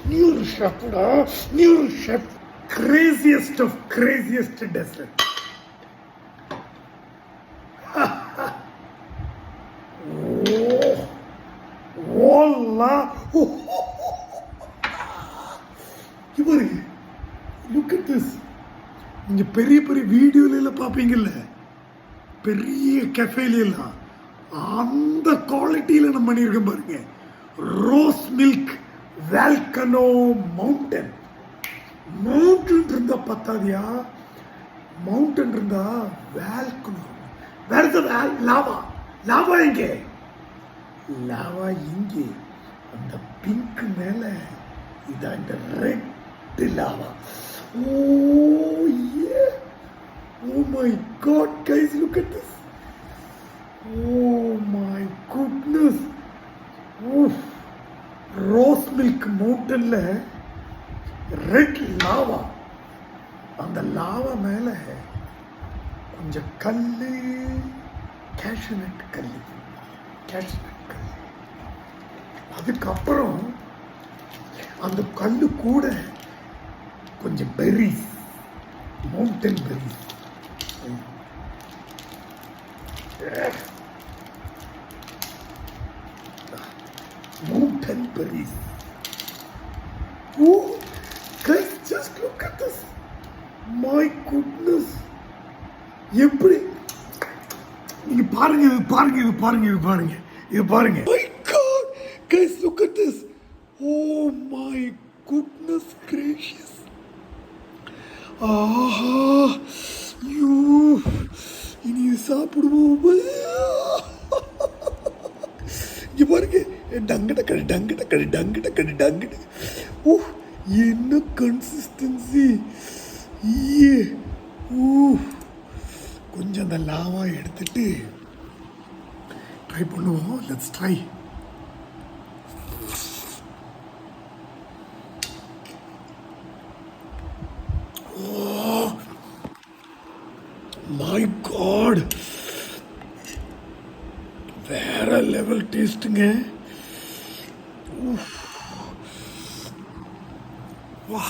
நீ ஒரு ஷெஃப்டா, நீ ஒரு chef. Craziest of craziest dessert. இவரு லுக் அட் திஸ். நீங்க பெரிய பெரிய வீடியோல எல்லாம் பாப்பீங்கல்ல, பெரிய கெஃபேல எல்லாம் அந்த குவாலிட்டியில நம்ம பண்ணியிருக்கோம் பாருங்க. Rose milk volcano mountain. Mountain இருந்தா பத்தாதியா, மவுண்டன் இருந்தா வால்கனோ. வேற லாவா. லாவா எங்கே? லாவா இங்கே அந்த பிங்க் மேல. இதான் இந்த red lava. Oh yeah. Oh my god guys, look at this. Oh my goodness. Oof. Rose milk mountainல ரெட் லாவா. அந்த லாவா மேல கொஞ்சம் கல்லு, கேஷ்யூநட் கல்லு, கேஷ்யூநட் கல்லு. அதுக்கப்புறம் அந்த கல்லு கூட கொஞ்சம் Ferris, mountain Ferris. Mountain berries. Oh, guys, just look at this. My goodness. எப்படி நீங்க பாருங்க, இது பாருங்க, இது பாருங்க, இது பாருங்க, இது பாருங்க. My God, guys, look at this. Oh my goodness gracious. ஆஹா, யூ இனி சாப்பிடுவோம். இங்க பாருங்க, டங்கட கடி டங்கட கடி டங்கட கடி டங்கட. ஓ, என்ன கன்சிஸ்டன்சி. ஏ ஓ, கொஞ்சம் அந்த லாவா எடுத்துட்டு ட்ரை பண்ணுவோம். Let's try. மை காட், வேற லெவல் டேஸ்ட்டுங்க. வா,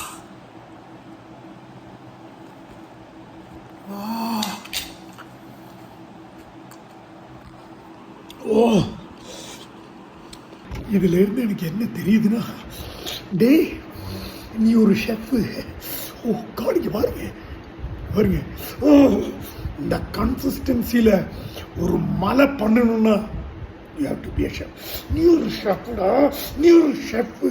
ஓ, இதுல இருந்து எனக்கு என்ன தெரியுதுன்னா, டே நீ ஒரு ஷெஃப். ஓ காடிக்கு பாருங்க, பாருங்க. ஓ, இந்த கன்சிஸ்டன்சியில ஒரு மலை பண்ணணும்னா you have to be a chef. நீ ஒரு ஷெஃப்டா, நீ ஒரு ஷெஃப்.